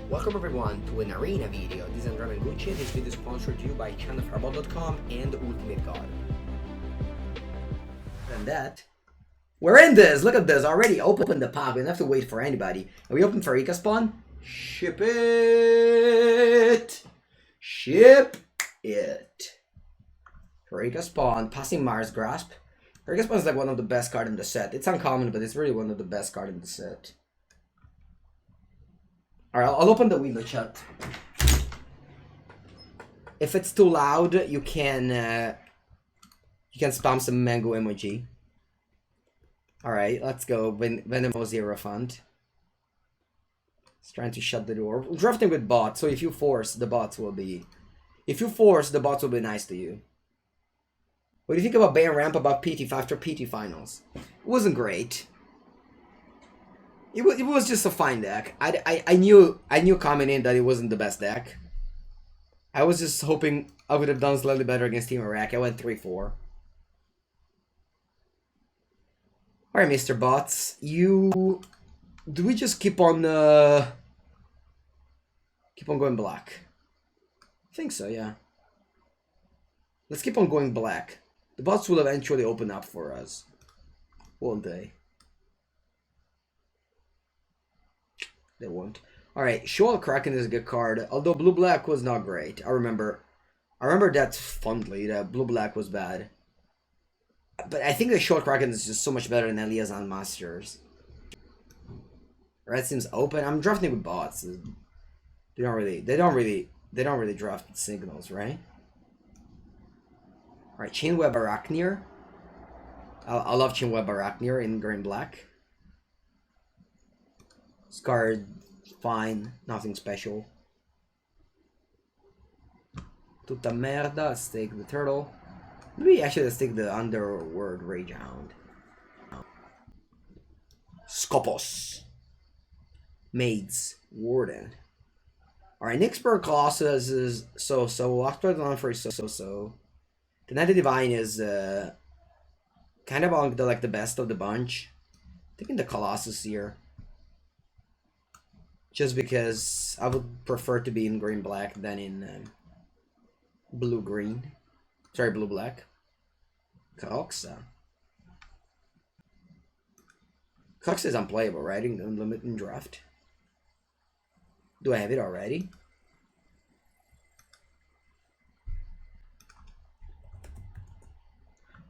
Welcome everyone to an arena video. This is Andrea Mengucci. This video is sponsored to you by channelfireball.com and Ultimate God. And that, we're in this! Look at this, already opened the pack. We don't have to wait for anybody. And we open for Ika spawn. Ship it! Ship it! Rika spawn, passing Mars Grasp. Rika spawn is like one of the best cards in the set. It's uncommon, but it's really one of the best cards in the set. Alright, I'll open the window chat. If it's too loud, you can spam some mango emoji. Alright, let's go. Venemo Zero Fund. It's trying to shut the door. We're drafting with bots, so if you force, the bots will be... If you force, the bots will be nice to you. What do you think about ban ramp above PT after PT finals? It wasn't great. It was just a fine deck. I knew coming in that it wasn't the best deck. I was just hoping I would have done slightly better against Team Iraq. I went 3-4. Alright, Mr. Bots. Do we just keep on going black? I think so, yeah. Let's keep on going black. The bots will eventually open up for us. Won't they? They won't. Alright, Shoal Kraken is a good card, although blue-black was not great. I remember that fondly, that blue-black was bad. But I think the Shoal Kraken is just so much better than Elias on Masters. Red seems open. I'm drafting with bots. They don't really draft signals, right? Alright, Chainweb Arachnir. I love Chainweb Arachnir in green-black. This card, fine, nothing special. Tuta merda, let's take the turtle. Maybe actually let's take the Underworld Rage Hound. Scopos. Maids, Warden. Alright, Nixburg Colossus is so-so. Lockbird on for so-so. The Knight of Divine is kind of on the best of the bunch. Taking the Colossus here. Just because I would prefer to be in green-black than in blue-green. Sorry, blue-black. Coxa. Coxa is unplayable, right? In Unlimited Draft. Do I have it already?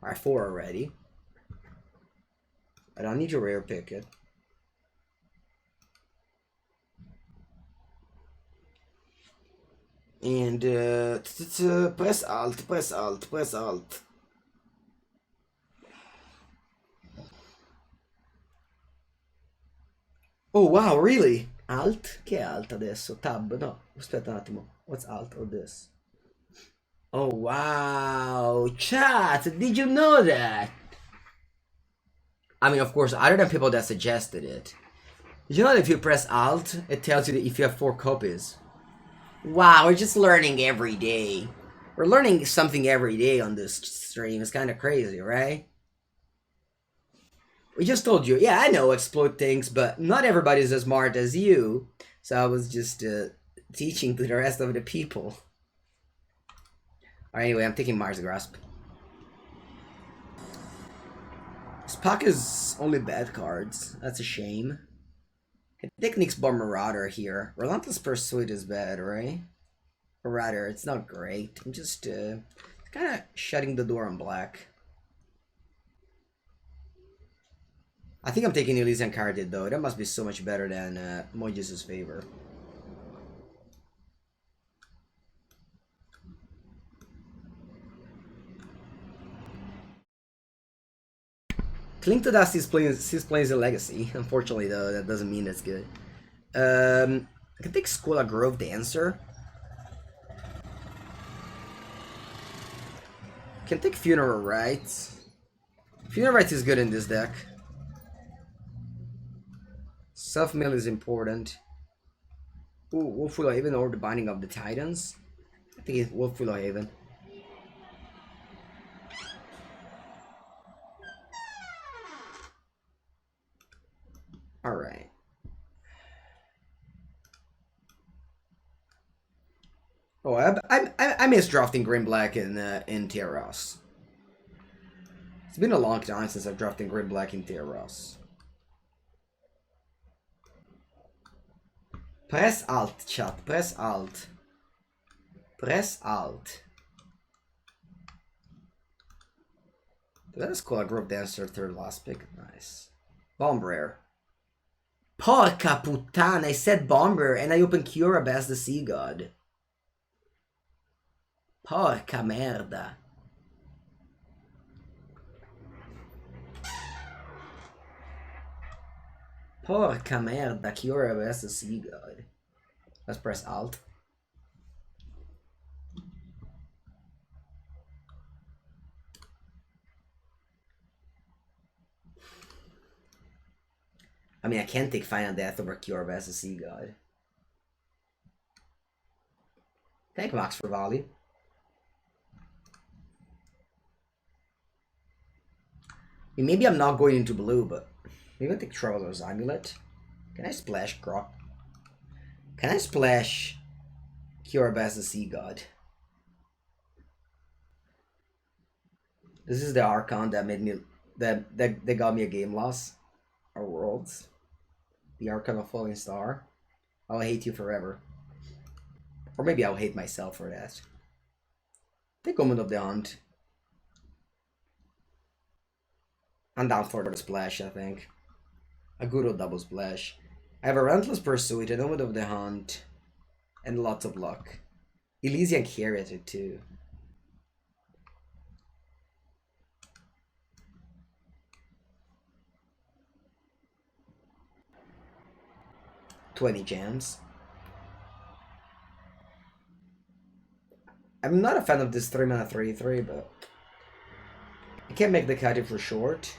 Alright, 4 already. I don't need to rare pick it. And press alt, press alt, press alt. Oh wow, really? Alt? Che è alt adesso? Tab? No, aspetta un attimo. What's alt or this? Oh wow, chat, did you know that? I mean, of course, other than people that suggested it. Did you know that if you press alt, it tells you that if you have 4 copies? Wow, we're just learning every day. We're learning something every day on this stream. It's kind of crazy, right? We just told you. Yeah, I know, exploit things, but not everybody's as smart as you. So I was just teaching to the rest of the people. Alright, anyway, I'm taking Mars Grasp. This pack is only bad cards. That's a shame. I take Nyx Bomb Marauder here. Relentless Pursuit is bad, right? Or rather, it's not great. I'm just kind of shutting the door on black. I think I'm taking Elysian Carded though. That must be so much better than Mojis' Favor. Cling to Dust is playing a Legacy. Unfortunately though, that doesn't mean it's good. I can take Skola Grove Dancer. Can take Funeral Rites. Funeral Rites is good in this deck. Self-mill is important. Ooh, Wolfwillow Haven or the Binding of the Titans. I think it's Wolfwillow Haven. Alright. Oh, I miss drafting green black in Theros. It's been a long time since I've drafted green black in Theros. Press Alt, chat. Press Alt. Press Alt. That is cool. I grew up dancer, third last pick. Nice. Bomb rare. Porca puttana, I said bomber and I opened Curab as the sea god. Porca merda. Porca merda, Curab as the sea god. Let's press Alt. I mean, I can't take Final Death over Curab as the sea god. Thank Max for volley. I mean, maybe I'm not going into blue, but maybe I'll take Traveler's Amulet. Can I splash Grok? Can I splash Curab as the sea god? This is the Archon that made me that got me a game loss. Our worlds. The Archon of Falling Star. I'll hate you forever. Or maybe I'll hate myself for that. Take Omen of the Hunt. I'm down for the splash, I think. A good old double splash. I have a Relentless Pursuit, an Omen of the Hunt, and lots of luck. Elysian Carrier too. $20 gems. I'm not a fan of this 3-mana 3/3, but I can't make the cut for short.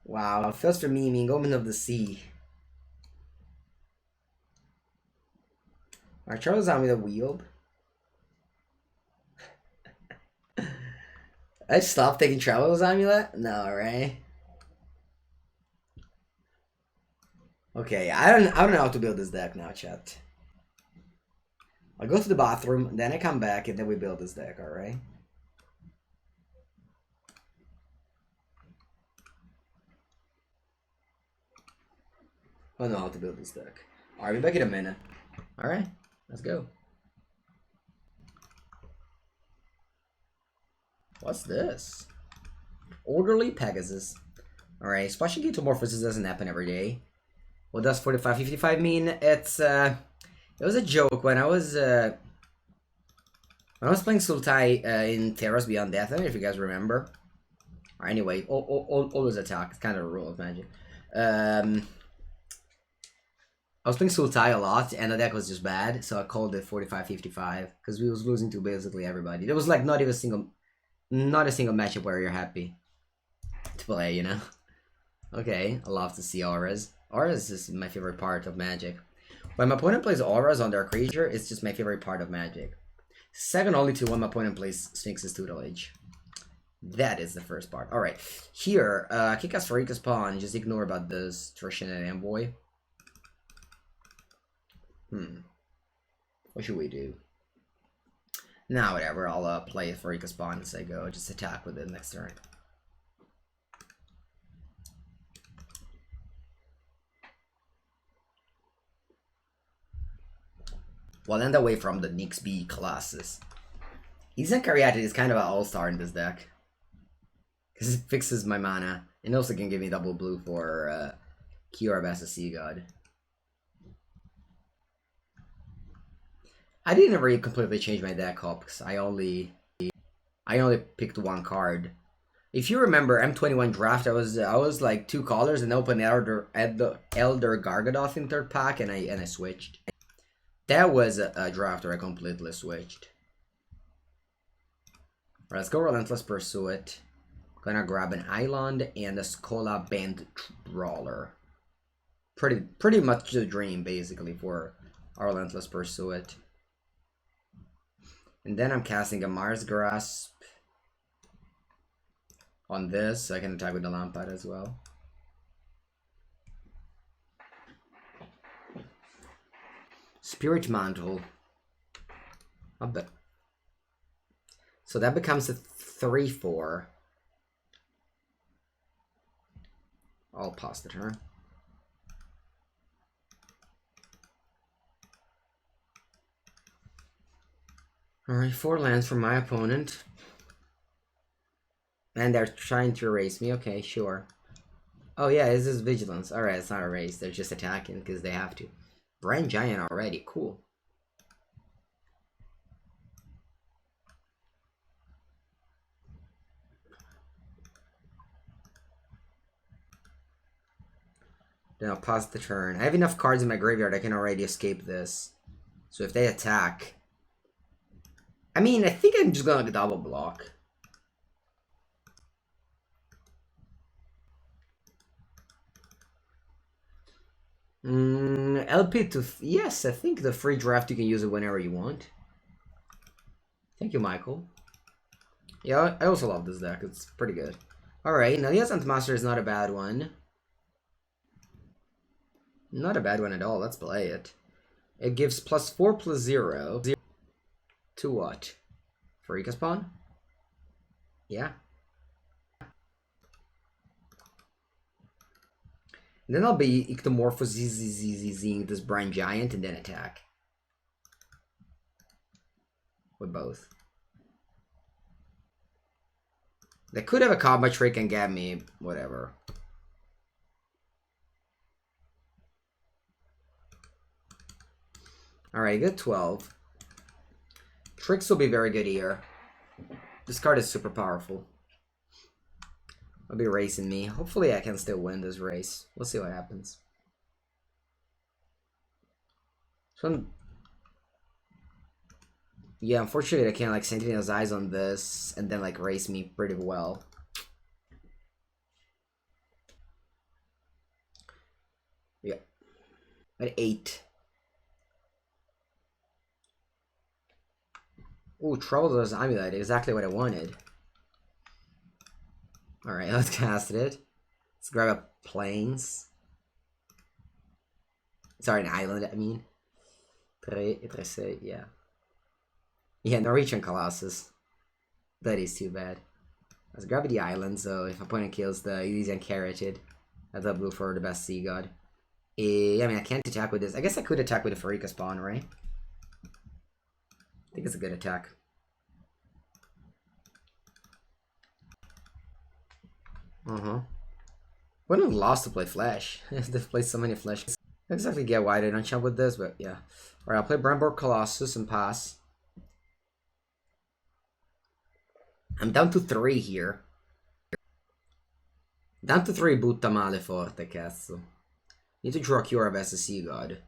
Wow, first for me, Omen of the Sea. Alright, Charles on with a wield. I stopped taking Traveler's Amulet? No, right? Okay, I don't know how to build this deck now, chat. I'll go to the bathroom, then I come back, and then we build this deck, alright? I don't know how to build this deck. Alright, be back in a minute. Alright, let's go. What's this? Orderly Pegasus. Alright, splashing into Morphosis doesn't happen every day. What does 45-55 mean? It's it was a joke when I was playing Sultai in Theros Beyond Death. I don't know if you guys remember. Or anyway, always attack. It's kind of a rule of magic. I was playing Sultai a lot, and the deck was just bad, so I called it 45-55 because we was losing to basically everybody. There was like not a single matchup where you're happy to play, you know. Okay, I love to see auras. Auras is my favorite part of Magic. When my opponent plays auras on their creature, it's just my favorite part of Magic. Second only to when my opponent plays Sphinx's Tutelage. That is the first part. Alright, here, kick us for Rika's Pawn, just ignore about this Trishan and Envoy. What should we do? Nah, whatever, I'll play for Rika's Pawn as I go, just attack with it next turn. Well, end away from the Nyx B classes. Elysian Caryatid is kind of an all-star in this deck. Because it fixes my mana. And also can give me double blue for Curab as a Sea God. I didn't really completely change my deck up because I only picked one card. If you remember M21 draft, I was like 2 colors and opened Elder Gargadoth in third pack and I switched. That was a draft where I completely switched. Alright, let's go Relentless Pursuit. Gonna grab an Island and a Skola Band Brawler. Pretty much the dream basically for our Relentless Pursuit. And then I'm casting a Mars Grasp on this, so I can attack with the Lampad as well. Spirit Mantle. Not bad. So that becomes a 3/4. I'll pause the turn. Alright, 4 lands from my opponent. And they're trying to erase me. Okay, sure. Oh yeah, this is Vigilance. Alright, it's not erased. They're just attacking because they have to. Brand Giant already. Cool. Then I'll pause the turn. I have enough cards in my graveyard. I can already escape this. So if they attack... I mean, I think I'm just gonna double block. LP to... Yes, I think the free draft, you can use it whenever you want. Thank you, Michael. Yeah, I also love this deck. It's pretty good. Alright, now the Ascent Master is not a bad one. Not a bad one at all. Let's play it. It gives +4/+0. To what? Farika spawn? Yeah. And then I'll be ectomorphosing this Brand Giant and then attack. With both. They could have a combat trick and get me, whatever. Alright, good 12. Tricks will be very good here. This card is super powerful. I'll be racing me. Hopefully I can still win this race. We'll see what happens. So yeah, unfortunately I can't like Sentinel's Eyes on this and then like race me pretty well. Yeah. At 8. Ooh, Troll's Amulet, exactly what I wanted. Alright, let's cast it. Let's grab a Plains. Sorry, an island, I mean. Yeah. Yeah, Norwegian Colossus. That is too bad. Let's grab the island, so if opponent kills the Elysian Carotid, I thought blue for the best sea god. I mean, I can't attack with this. I guess I could attack with the Farika spawn, right? I think it's a good attack. Wouldn't have lost to play Flash. They've played so many Flash. I don't exactly get why they don't jump with this, but yeah. Alright, I'll play Brandborg Colossus and pass. I'm down to 3 here. Down to 3 butta male forte, cazzo. Need to draw Cure as a Sea God.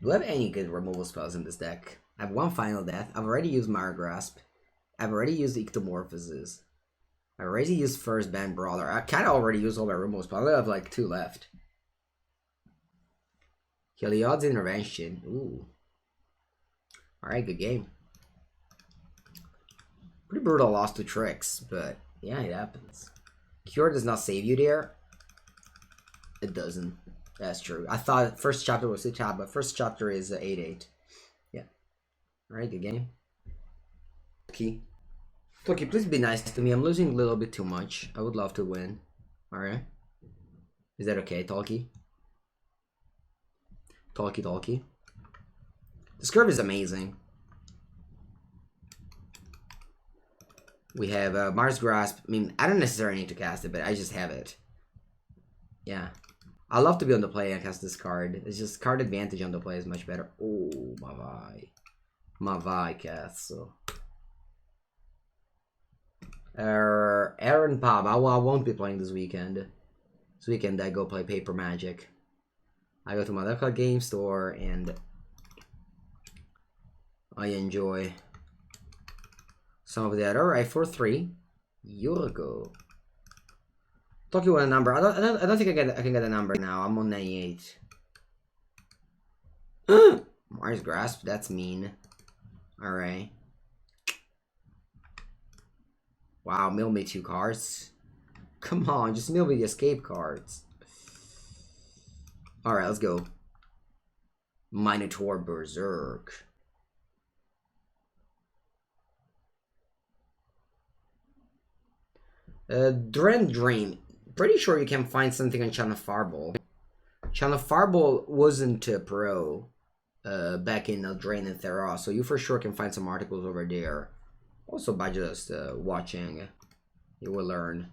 Do I have any good removal spells in this deck? I have 1 Final Death. I've already used Mire Grasp. I've already used Ectomorphosis. I already used First Band Brawler. I kind of already used all my removal spells. I have like 2 left. Heliod's Intervention. Ooh. Alright, good game. Pretty brutal loss to Tricks, but yeah, it happens. Cure does not save you there. It doesn't. That's true. I thought first chapter was 6 chapter, but first chapter is 8/8. Yeah. Alright, good game. Toki, please be nice to me. I'm losing a little bit too much. I would love to win. Alright. Is that okay, Tolki? Tolki. This curve is amazing. We have Mars Grasp. I mean, I don't necessarily need to cast it, but I just have it. Yeah. I love to be on the play and cast this card. It's just card advantage on the play is much better. Oh, ma vai. Ma vai, cazzo. Aaron Pop. I won't be playing this weekend. This weekend I go play Paper Magic. I go to my local game store and I enjoy some of that. Alright, 4-3. Yurgo. Talk you want a number. I don't think I can get a number now. I'm on 98. Mars Grasp, that's mean. Alright. Wow, mill me 2 cards. Come on, just mill me the escape cards. Alright, let's go. Minotaur Berserk. Dream. Pretty sure you can find something on Channel Fireball. Channel Fireball wasn't a pro back in Drain and Theros, so you for sure can find some articles over there. Also by just watching, you will learn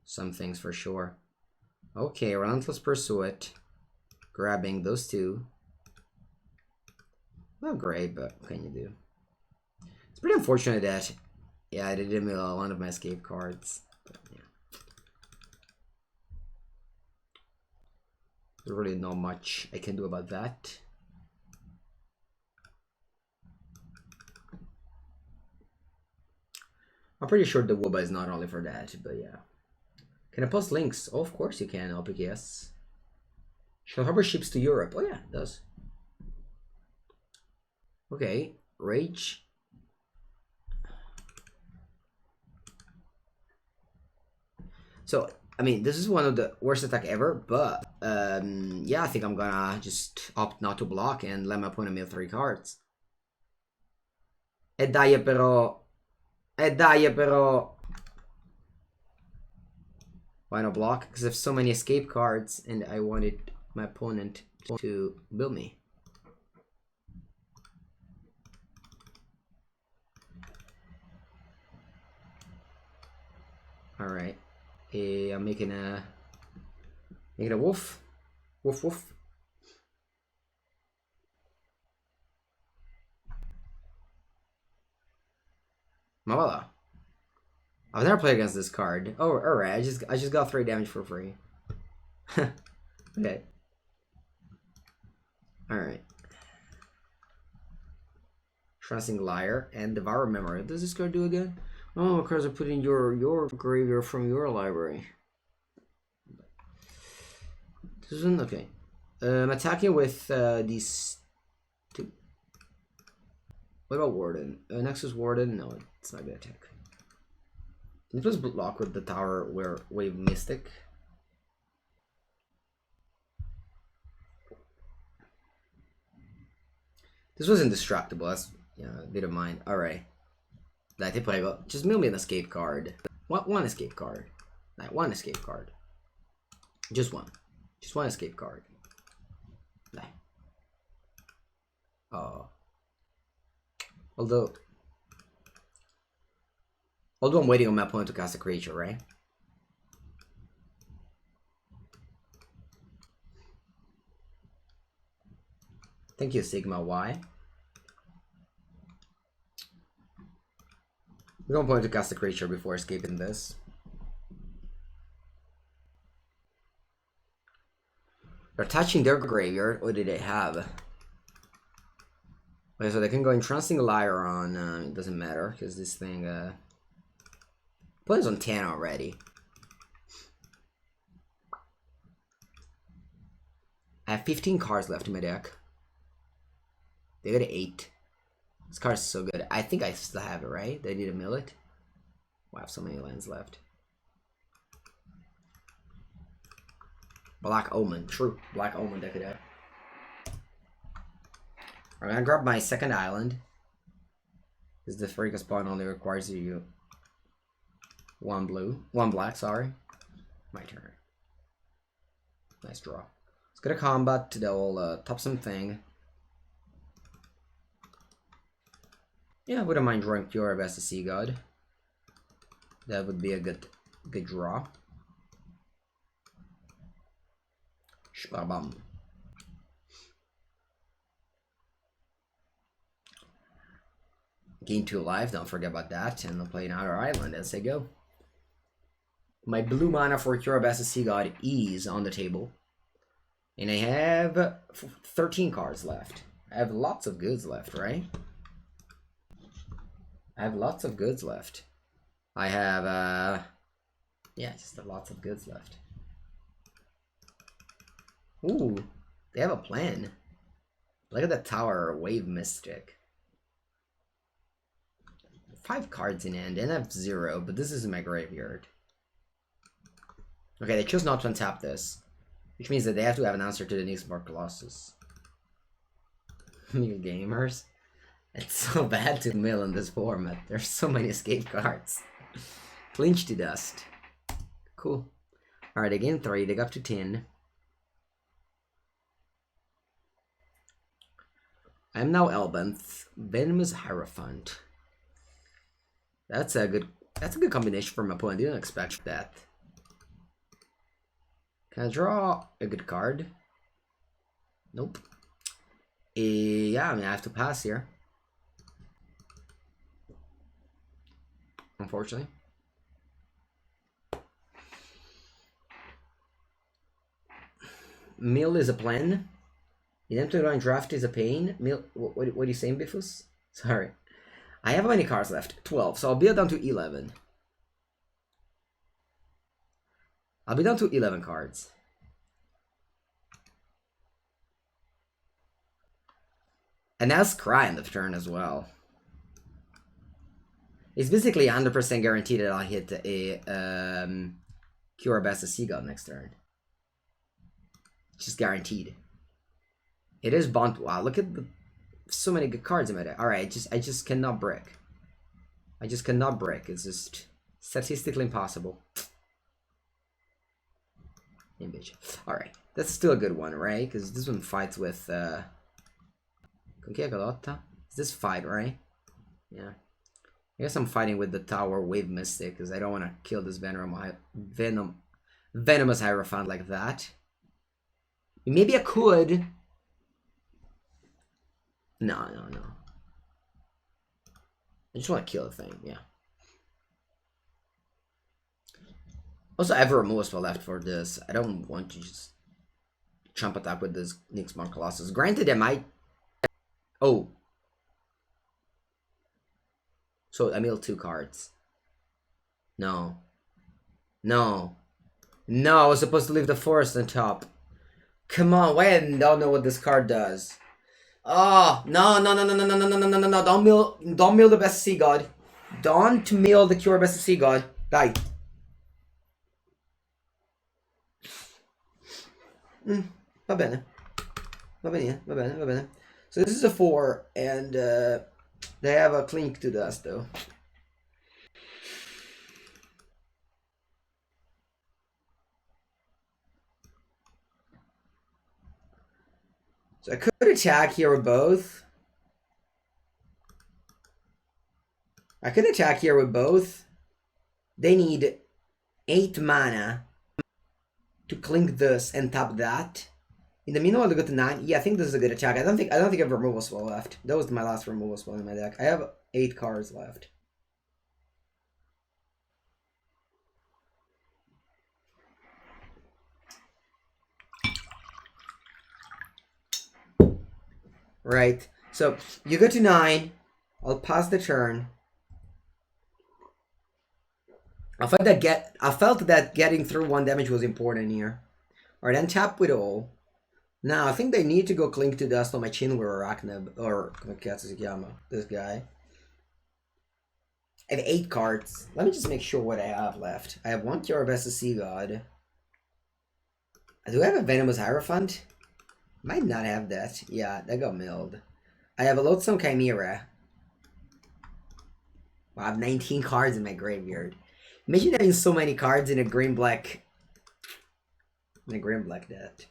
some things for sure. Okay, Relentless Pursuit. Grabbing those two. Not great, but what can you do? It's pretty unfortunate that, yeah, I didn't mill one of my escape cards. But, yeah. There's really not much I can do about that. I'm pretty sure the Wooba is not only for that, but yeah. Can I post links? Oh, of course you can, OPKS. Shall harbor ships to Europe? Oh yeah, it does. Okay, Rage. So, I mean, this is one of the worst attack ever, but yeah, I think I'm gonna just opt not to block and let my opponent mill 3 cards. E dai però. E dai però. Why not block? Because I have so many escape cards and I wanted my opponent to build me. Alright. I'm making a wolf. Woof woof. Voila. I've never played against this card. Oh, alright. I just got 3 damage for free. Okay. Alright. Trusting Liar and Devour Memory. What does this card do again? Oh, cards are put in your graveyard from your library. This isn't okay. I'm attacking with these 2. What about Warden? Nexus Warden? No, it's not gonna attack. Can you please block with the Tower Wave Mystic? This was indestructible. That's, yeah, a bit of mine. Alright. Dai, prego. Just mill me an escape card. One escape card. Dai, one escape card. Just one. Just one escape card. Dai. Oh. Although I'm waiting on my opponent to cast a creature, right? Thank you, Sigma Y. We're going to point to cast a creature before escaping this. They're touching their graveyard. What do they have? Okay, so they can go Entrancing Liar on. It doesn't matter because this thing plays on 10 already. I have 15 cards left in my deck. They got 8. This card is so good. I think I still have it, right? They need to mill it. Wow, I have so many lands left. Black Omen. True. Black Omen deck it out. I'm gonna grab my second island. This is the freak spawn only requires you 1 blue. 1 black, sorry. My turn. Nice draw. Let's go to combat. They'll top something. Yeah, I wouldn't mind drawing Pure as a Sea God. That would be a good draw. Shbabam. Gain 2 life, don't forget about that. And I'll play another island as I go. My blue mana for Pure as a Sea God is on the table. And I have 13 cards left. I have lots of goods left, right? I have lots of goods left. I have, yeah, just lots of goods left. Ooh, they have a plan. Look at the Tower Wave Mystic. 5 cards in hand, and I have 0, but this is in my graveyard. Okay, they chose not to untap this, which means that they have to have an answer to the Nixmark Colossus. You gamers. It's so bad to mill in this format. There's so many escape cards. Clinch to dust. Cool. Alright, again 3. They got up to 10. I'm now Elbenth. Venomous Hierophant. That's a good combination for my opponent. I didn't expect that. Can I draw a good card? Nope. Yeah, I mean I have to pass here. Unfortunately. Mill is a plan. Redemptive Line Draft is a pain. Mill, what are you saying, Biffus? Sorry. I have how many cards left? 12, so I'll be down to 11. I'll be down to 11 cards. And that's Cry on the turn as well. It's basically 100% guaranteed that I'll hit a Cure Best of Seagull next turn. Just guaranteed. It is Bond. Wow, look at so many good cards in my deck. Alright, I just cannot break. I just cannot break. It's just statistically impossible. Alright, that's still a good one, right? Because this one fights with Con chi è che lotta? Is this fight, right? Yeah. I guess I'm fighting with the Tower Wave Mystic because I don't want to kill this Venomous Hierophant like that. Maybe I could. No. I just want to kill the thing, yeah. Also, I have a removal spell left for this. I don't want to just jump attack with this Nyxmark Colossus. Granted, I might. Oh. So I mill 2 cards. No. I was supposed to leave the forest on top. Come on, why I don't know what this card does. Oh, no. Don't mill the Best Sea God. Don't mill the Cure Best Sea God. Die. Va bene. So this is a 4, and they have a Clink to Dust though. So I could attack here with both. They need 8 mana to Clink this and tap that. In the meanwhile, they go to 9. Yeah, I think this is a good attack. I don't think I have a removal spell left. That was my last removal spell in my deck. I have 8 cards left. Right. So you go to 9. I'll pass the turn. I felt that getting through 1 damage was important here. Alright, then tap with all. Now I think they need to go Clink to Dust on my Chinwar Arachnib, or Katsuyama, this guy. I have 8 cards. Let me just make sure what I have left. I have 1 Cure Best of Sea God. Do I have a Venomous Hierophant? Might not have that. Yeah, that got milled. I have a Loathsome Chimera. Wow, I have 19 cards in my graveyard. Imagine having so many cards in a green-black... deck.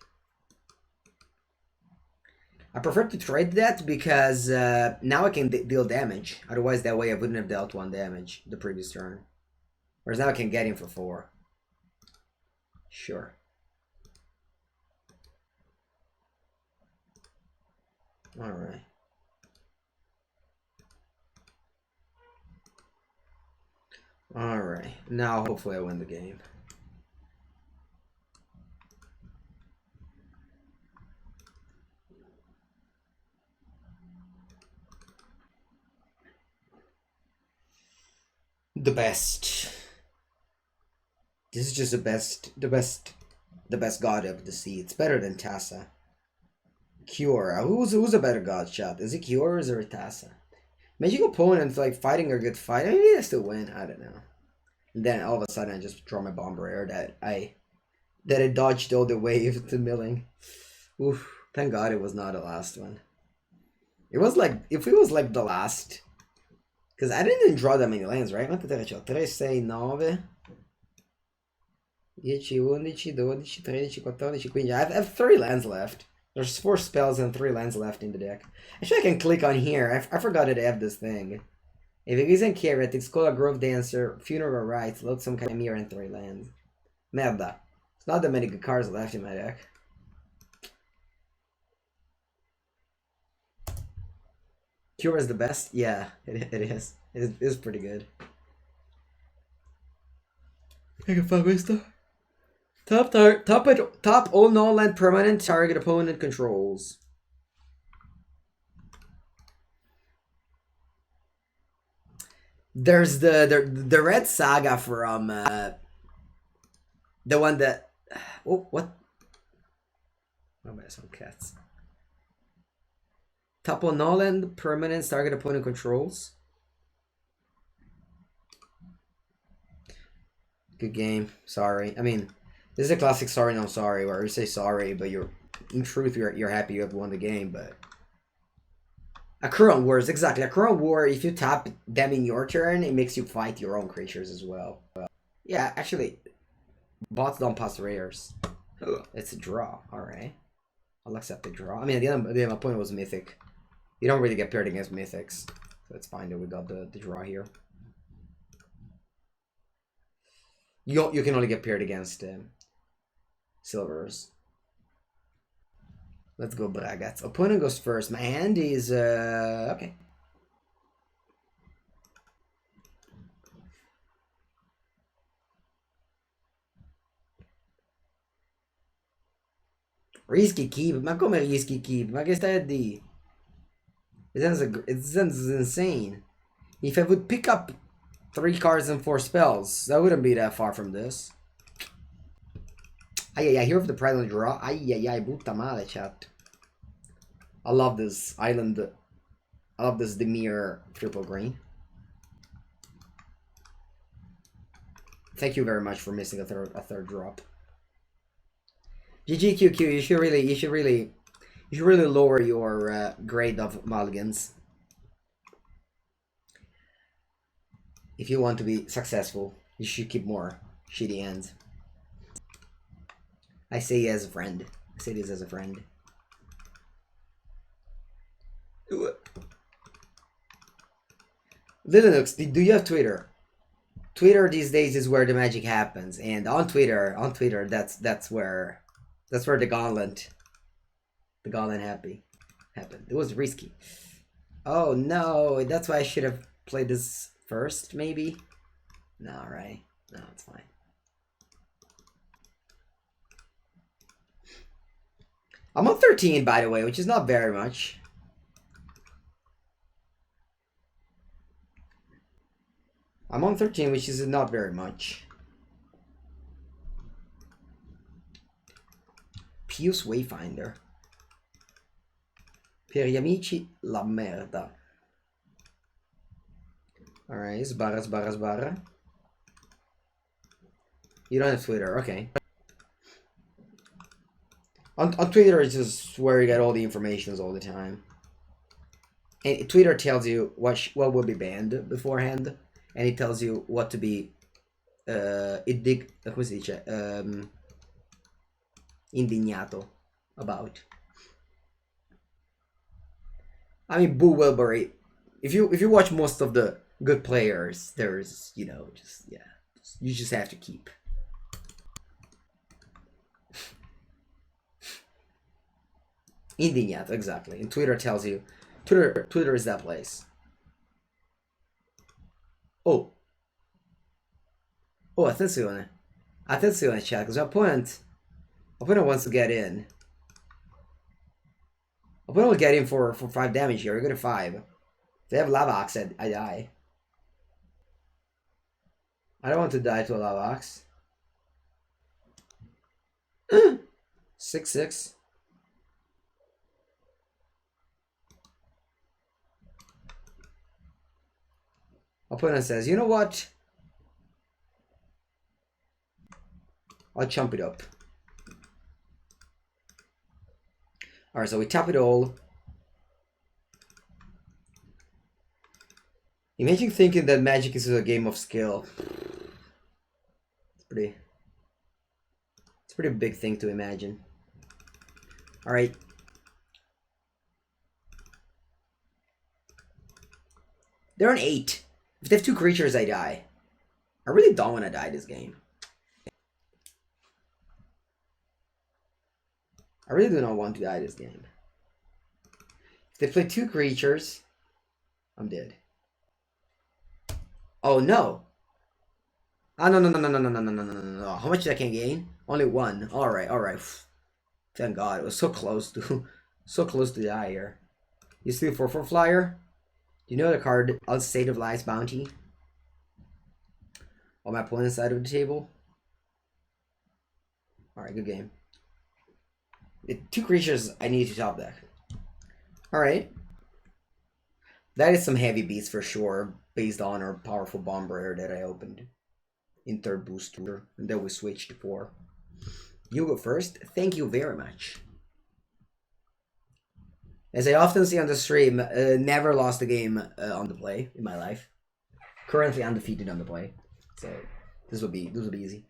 I prefer to trade that because now I can deal damage. Otherwise, that way I wouldn't have dealt 1 damage the previous turn. Whereas now I can get him for 4. Sure. Alright. Alright. Now hopefully I win the game. The best. This is just the best god of the sea. It's better than Tassa. Cure. Who's a better god, chat? Is it Cure or is it Tassa? Magic opponents like fighting a good fight. Maybe I still win. I don't know. And then all of a sudden I just draw my bomb rare that I dodged all the way to milling. Oof. Thank God it was not the last one. It was like, if it was like the last... Because I didn't draw that many lands, right? Quante terre c'ho? 3, 6, 9... 10, 11, 12, 13, 14, 15... I have 3 lands left. There's 4 spells and 3 lands left in the deck. Actually, I can click on here. I forgot that I have this thing. If it isn't Carrot, it's called a Grove Dancer, Funeral Rites, load some Chimera and 3 lands. Merda. There's not that many good cards left in my deck. Cure is the best? Yeah, it is. It is pretty good. I can fuck with stuff. Top all non-land permanent target opponent controls. There's the Red Saga from the one that what? Oh my, some cats. Top all non-land permanent target opponent controls. Good game. Sorry. I mean, this is a classic sorry no sorry where you say sorry, but you're in truth you're happy you have won the game, but a Current War is exactly a Current War. If you tap them in your turn, it makes you fight your own creatures as well. Yeah, actually, bots don't pass rares. It's a draw. All right, I'll accept the draw. I mean, at the end, my opponent was mythic. You don't really get paired against mythics, so it's fine that we got the draw here. You can only get paired against silvers. Let's go Bragats. Opponent goes first. My hand is okay. Risky keep? Ma come risky keep? Ma che stai a di? It sounds insane. If I would pick up 3 cards and 4 spells, that wouldn't be that far from this. Ay, Hero of the Pride on the draw. Ay, brutta male, chat. I love this island. I love this Demir triple green. Thank you very much for missing a third drop. GGQQ, you should really lower your grade of mulligans if you want to be successful. You should keep more shitty hands. I say as a friend. I say this as a friend. Linux, do you have Twitter? Twitter these days is where the magic happens, and on Twitter, that's where the gauntlet happened. It was risky. Oh no, that's why I should have played this first, maybe. No, right? No, it's fine. I'm on 13, by the way, which is not very much. I'm on 13, which is not very much. Pius Wayfinder. Per gli amici, la merda. Alright, sbarra. You don't have Twitter, okay. On Twitter, it's just where you get all the informations all the time. And Twitter tells you what will be banned beforehand. And it tells you what to be come si dice? Indignato about. I mean, Boo Wilbury. If you watch most of the good players, there's, you know, you just have to keep. Indignato, exactly. And Twitter tells you, Twitter is that place. Oh, attenzione chat, because opponent wants to get in. Opponent will get in for 5 damage here. You're good at 5. If they have Lava Ox, I die. I don't want to die to a Lava Ox. 6/6. Opponent says, you know what? I'll chump it up. Alright, so we tap it all. Imagine thinking that Magic is a game of skill. It's a pretty big thing to imagine. Alright. They're an 8. If they have 2 creatures, I die. I really don't want to die this game. I really do not want to die this game. If they play 2 creatures, I'm dead. Oh no! Ah, no. How much did I can gain? Only 1. Alright. Thank God, it was so close to die here. You see the 4/4 flyer? Do you know the card State of Lies Bounty? On my opponent's side of the table. Alright, good game. 2 creatures I need to top deck. Alright. That is some heavy beats for sure, based on our powerful bomb rare that I opened in 3rd booster, and then we switched to 4. You go first. Thank you very much. As I often see on the stream, never lost a game on the play in my life. Currently undefeated on the play, so this will be easy.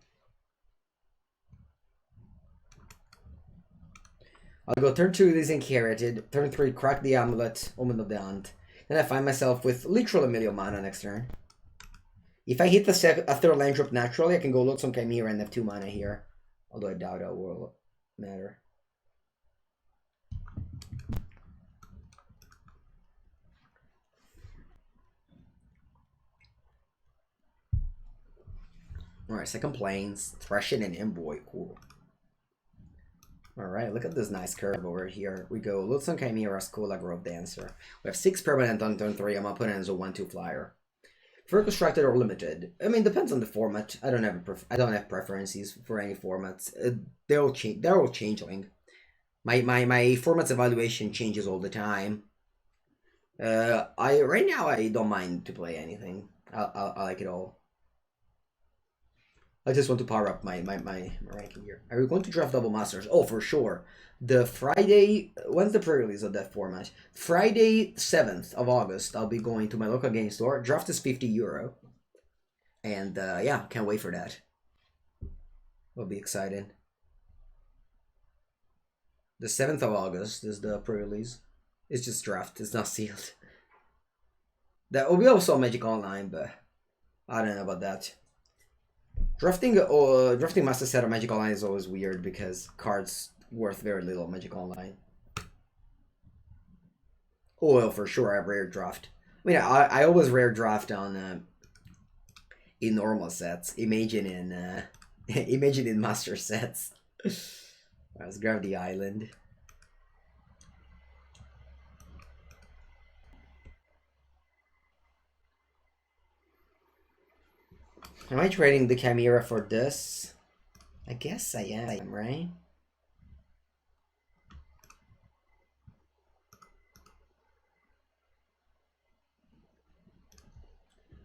I'll go turn 2 Disinherited, turn 3 Crack the Amulet, Omen of the Hunt. Then I find myself with literally a million mana next turn. If I hit a 3rd land drop naturally, I can go load some Chimera and have 2 mana here. Although I doubt that will matter. Alright, second Plains, Threshin and Envoy, cool. Alright, look at this nice curve over here. We go Lutson Chimera, Skola, Grove Dancer. We have 6 permanent on turn 3. I'm up putting as a 1/2 flyer. For constructed or limited, I mean, depends on the format. I don't have preferences for any formats. They're all changing. My format's evaluation changes all the time. Right now I don't mind to play anything. I like it all. I just want to power up my ranking here. Are we going to draft Double Masters? Oh, for sure. The Friday, when's the pre-release of that format? Friday 7th of August, I'll be going to my local game store. Draft is €50. And yeah, can't wait for that. Will be exciting. The 7th of August is the pre-release. It's just draft, it's not sealed. That will be also Magic Online, but I don't know about that. Drafting Master Set on Magic Online is always weird because cards worth very little on Magic Online. Oh, well, for sure, I rare draft. I mean, I always rare draft on in normal sets. Imagine in Master sets. Let's grab the island. Am I trading the Chimera for this? I guess I am, right?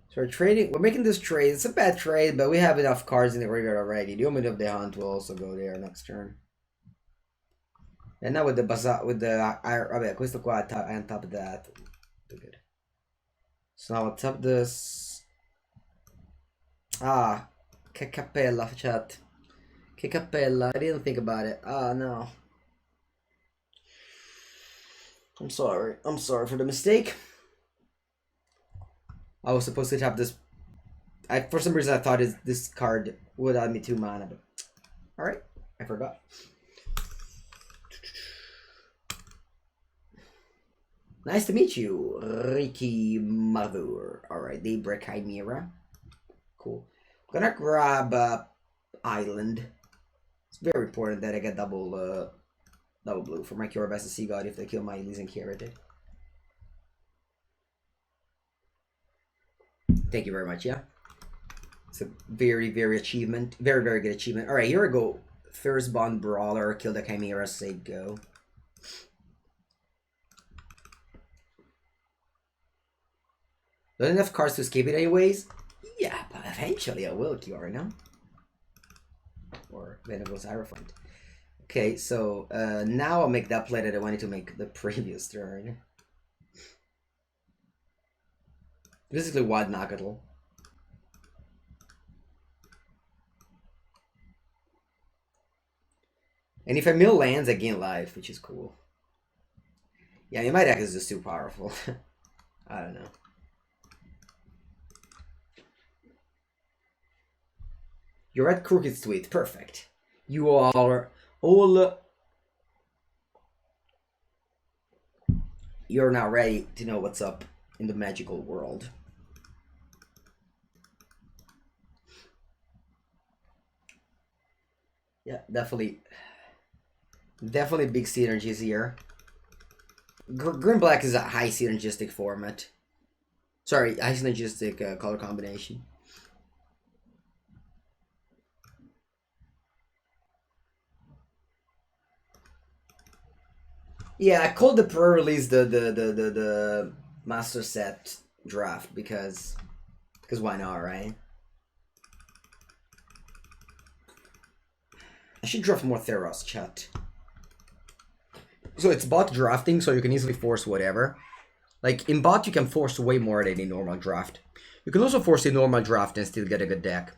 So we're making this trade. It's a bad trade, but we have enough cards in the graveyard already. The Omen of the Hunt will also go there next turn. And now with the vabbè, questo qua è on top of that. Good. So now I'll tap this. Ah, che cappella, chat. Che cappella. I didn't think about it. Ah, no. I'm sorry. I'm sorry for the mistake. I was supposed to tap this. For some reason, I thought this card would add me 2 mana, but alright. I forgot. Nice to meet you, Ricky Mother. Alright, Daybreak Chimera. Cool. I'm gonna grab Island. It's very important that I get double blue for my Cure Best Sea God if they kill my Disinherited. Thank you very much, yeah. It's a very good achievement. Alright, here we go. First Bond Brawler, kill the Chimera, say go. Don't enough cards to escape it anyways? Yeah, but eventually I will cure, no? Or Venerable's Hierophant. Okay, so now I'll make that play that I wanted to make the previous turn. Basically Wild Nagatal. And if I mill lands, I gain life, which is cool. Yeah, my deck is just too powerful. I don't know. You're at Crooked Tweet. Perfect. You are all... You're now ready to know what's up in the magical world. Yeah, definitely big synergies here. Green Black is a high synergistic format. Sorry, high synergistic color combination. Yeah, I called the pre-release the master set draft because why not, right? I should draft more Theros, chat. So it's bot drafting, so you can easily force whatever. Like, in bot, you can force way more than in normal draft. You can also force a normal draft and still get a good deck.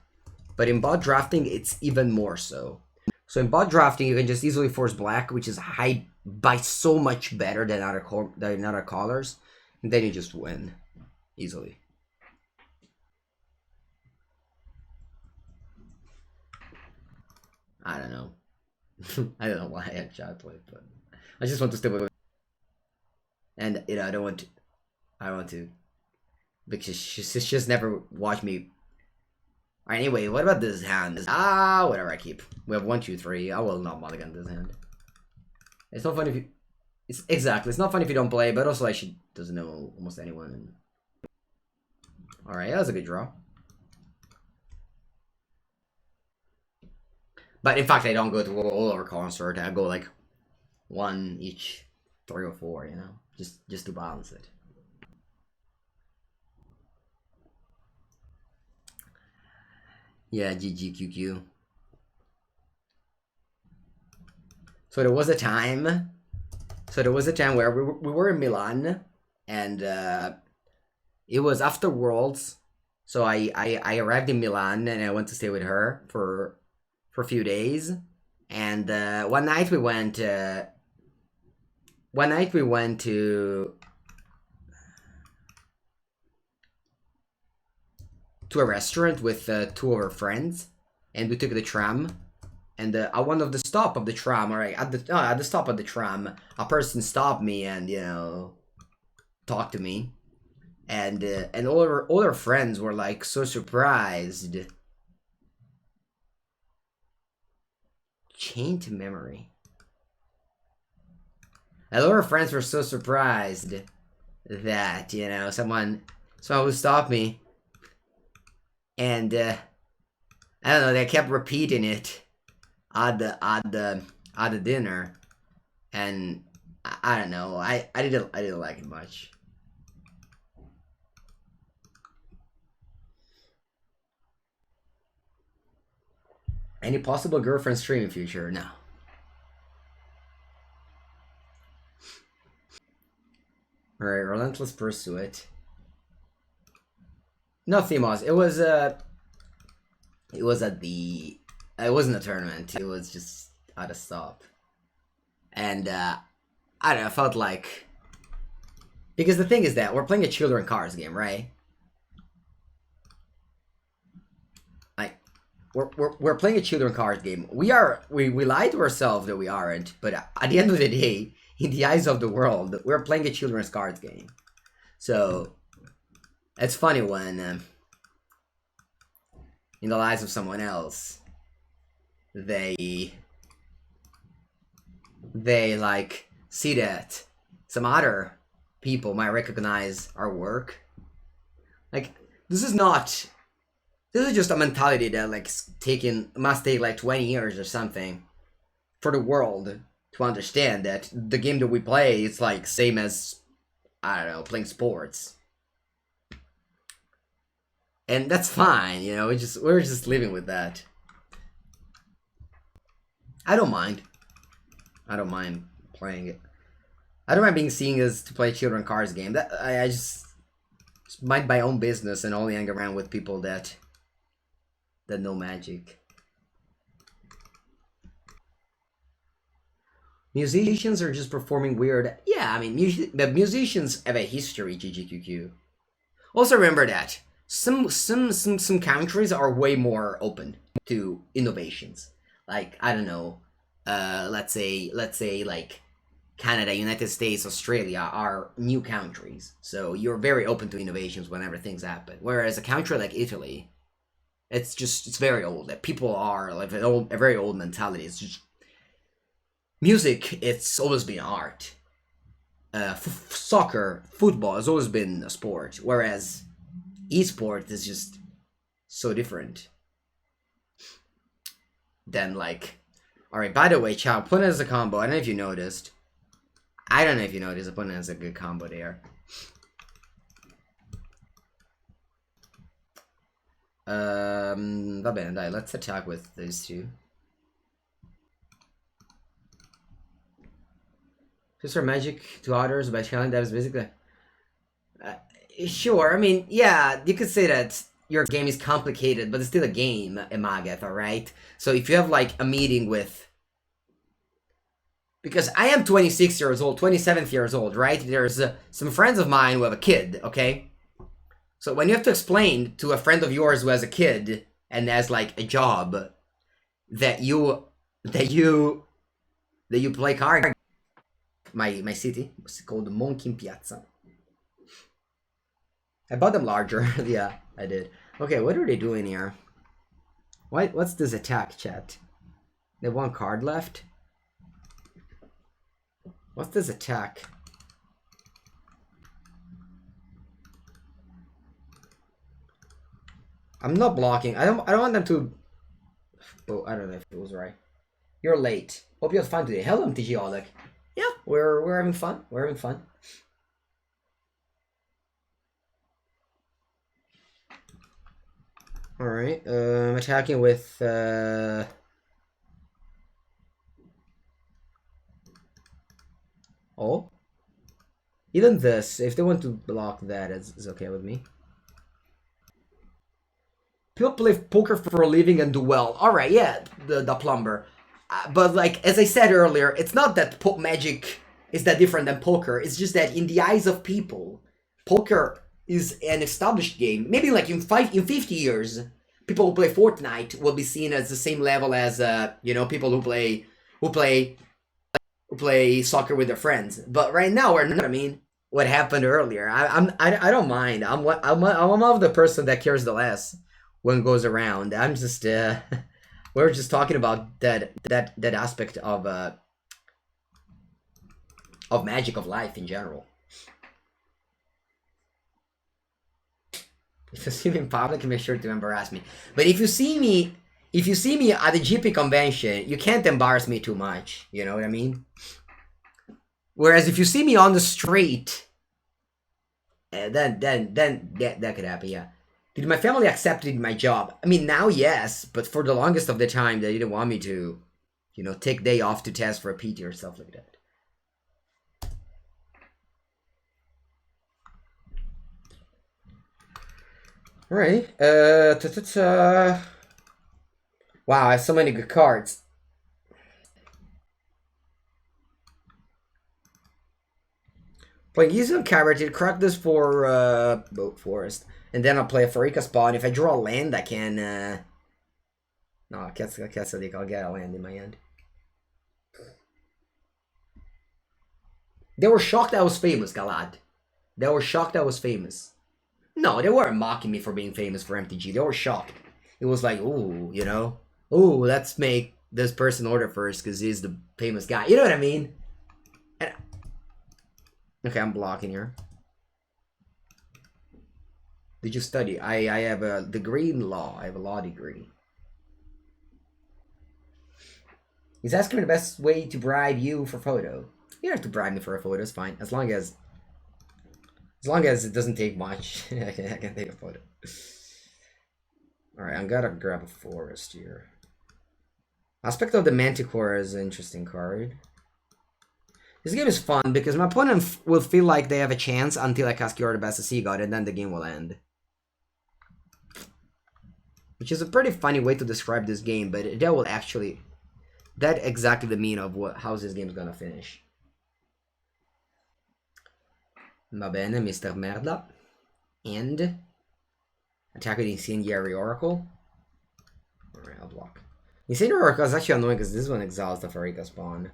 But in bot drafting, it's even more so. So in bot drafting, you can just easily force black, which is high by so much better than other colors. And then you just win. Easily. I don't know. I don't know why I had chat play, but I just want to stay with it. And you know, I don't want to because she's just never watched me. Alright, anyway, what about this hand? Whatever, I keep. We have 1, 2, 3. I will not mulligan this hand. It's not fun if you it's not fun if you don't play, but also like she doesn't know almost anyone. Alright, that was a good draw. But in fact, I don't go to all over concert. I go like 1 each 3 or 4, you know, just to balance it. Yeah, GGQQ. So there was a time. Where we were in Milan, and it was after Worlds. So I arrived in Milan and I went to stay with her for a few days, and one night we went to a restaurant with 2 of our friends, and we took the tram. And at one of the stop of the tram, or at the stop of the tram, a person stopped me and, you know, talked to me, and all our friends were like so surprised. Chain to memory. And all our friends were so surprised that, you know, someone would stop me, and I don't know, they kept repeating it at the dinner, and I don't know, I didn't like it much. Any possible girlfriend streaming future? No. Alright, Relentless Pursuit. No, Themos. It wasn't a tournament. It was just at a stop. And I don't know, I felt like, because the thing is that we're playing a children cards game, right? Like, we're playing a children cards game. We lie to ourselves that we aren't, but at the end of the day, in the eyes of the world, we're playing a children's cards game. So it's funny when in the lives of someone else, they like see that some other people might recognize our work. Like, this is just a mentality that like must take like 20 years or something for the world to understand that the game that we play is like same as, I don't know, playing sports. And that's fine, you know, we're just living with that. I don't mind playing it. I don't mind being seen as to play a children cards game. That I just Just mind my own business and only hang around with people that know magic. Musicians are just performing weird. Yeah, I mean, the musicians have a history, GGQQ. Also remember that some countries are way more open to innovations. Like, I don't know, let's say like Canada, United States, Australia are new countries. So you're very open to innovations whenever things happen. Whereas a country like Italy, it's very old. People are like a very old mentality. It's just music. It's always been art. Soccer, football has always been a sport. Whereas esport is just so different than like. All right. By the way, Chow, opponent has a combo. I don't know if you noticed. Opponent has a good combo there. Va bene, dai, let's attack with these two. Transfer magic to others by challenging that is basically... sure, I mean, yeah, you could say that your game is complicated, but it's still a game, Emagath, alright? So if you have, like, a meeting with... Because I am 26 years old, 27 years old, right? There's some friends of mine who have a kid, okay? So when you have to explain to a friend of yours who has a kid and has, like, a job that you play cards... My city was called Monkey Piazza. I bought them larger. Yeah, I did. Okay, what are they doing here? What's this attack, chat? They have one card left. What's this attack? I'm not blocking. I don't want them to... Oh, I don't know if it was right. You're late. Hope you had fun today. Hello, MTG Oleg. Yeah, we're having fun. We're having fun. All right. I'm attacking with. Oh. Even this, if they want to block that, it's okay with me. People play poker for a living and do well. All right, yeah, the plumber. But like, as I said earlier, it's not that magic is that different than poker. It's just that in the eyes of people, poker is an established game. Maybe like in 50 years, people who play Fortnite will be seen as the same level as people who play soccer with their friends. But right now, we're not. I mean, what happened earlier? I don't mind. I'm of the person that cares the less when it goes around. I'm just we're just talking about that aspect of magic of life in general. If you see me in public, make sure to embarrass me. But if you see me at the GP convention, you can't embarrass me too much. You know what I mean? Whereas if you see me on the street, then that could happen. Yeah. Did my family accept my job? I mean, now yes, but for the longest of the time, they didn't want me to, take day off to test for a PT or stuff like that. All right. Wow, I have so many good cards. Playing easy on Carrot, crack this for Boat Forest. And then I'll play a Farika Spawn. If I draw a land, I can... No, I can't I'll get a land in my end. They were shocked I was famous, Galad. They were shocked I was famous. No, they weren't mocking me for being famous for MTG. They were shocked. It was like, ooh, ooh, let's make this person order first because he's the famous guy. You know what I mean? And... Okay, I'm blocking here. Did you study? I have a degree in law. I have a law degree. He's asking me the best way to bribe you for photo. You don't have to bribe me for a photo. It's fine. As long as it doesn't take much, I can take a photo. All right, I'm gonna grab a forest here. Aspect of the Manticore is an interesting card. This game is fun because my opponent will feel like they have a chance until I cast Cure the Best Sea God, and then the game will end. Which is a pretty funny way to describe this game, but that will actually... That's exactly the meaning of how this game is gonna finish. Va bene, Mr. Merda. And... Attack with Incendiary Oracle. Alright, I'll block. Incendiary Oracle is actually annoying because this one exiles the Farika spawn.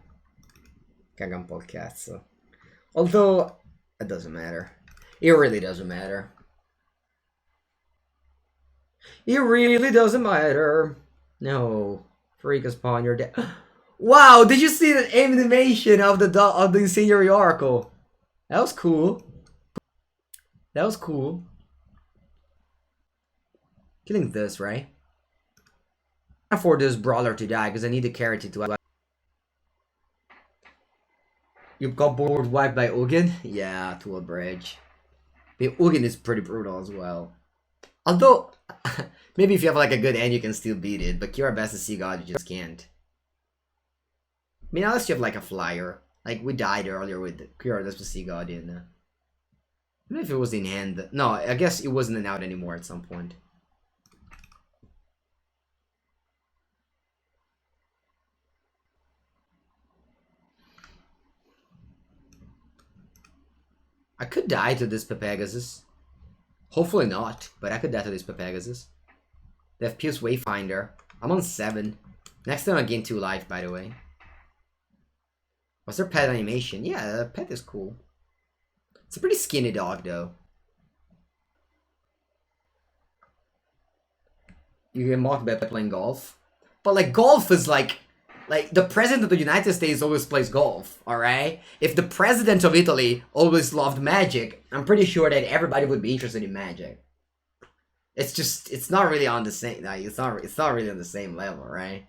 Caga un po' il cazzo. Although, it doesn't matter. It really doesn't matter. It really doesn't matter. No. Farika spawn, you're dead. Wow, did you see the animation of the Incendiary Oracle? That was cool. That was cool. Killing this, right? I can't afford this brawler to die because I need the character to... You got board wiped by Ugin? Yeah, Tool Bridge. But Ugin is pretty brutal as well. Although, maybe if you have like a good end, you can still beat it. But Cure Best Sea God, you just can't. I mean, unless you have like a flyer. Like we died earlier with Cure Best Sea God in... I don't know if it was in hand. No, I guess it wasn't in out anymore at some point. I could die to this Pegasus. Hopefully not, but I could die to this Pegasus. They have Pierce Wayfinder. I'm on 7. Next time I gain 2 life, by the way. What's their pet animation? Yeah, the pet is cool. It's a pretty skinny dog, though. You get mocked by playing golf. But, like, golf is like... Like, the president of the United States always plays golf, alright? If the president of Italy always loved magic, I'm pretty sure that everybody would be interested in magic. It's just, it's not really on the same, like, it's not really on the same level, right?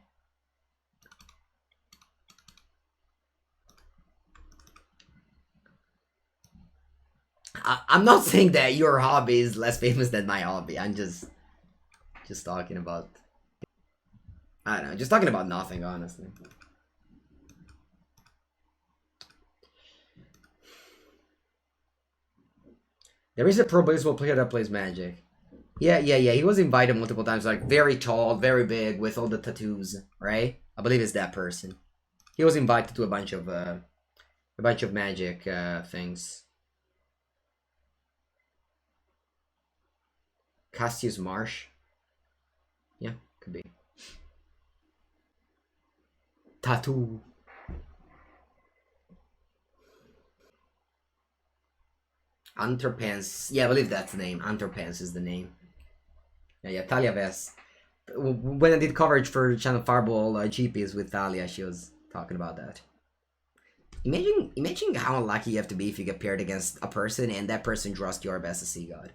I'm not saying that your hobby is less famous than my hobby, I'm just talking about... I don't know, just talking about nothing, honestly. There is a pro baseball player that plays Magic. Yeah, he was invited multiple times, like, very tall, very big, with all the tattoos, right? I believe it's that person. He was invited to a bunch of Magic, things. Cassius Marsh? Yeah, could be. Tattoo. Underpants. Yeah, I believe that's the name. Underpants is the name. Yeah, Talia Vest. When I did coverage for Channel Fireball GPs with Talia, she was talking about that. Imagine how unlucky you have to be if you get paired against a person and that person draws your best Sea God.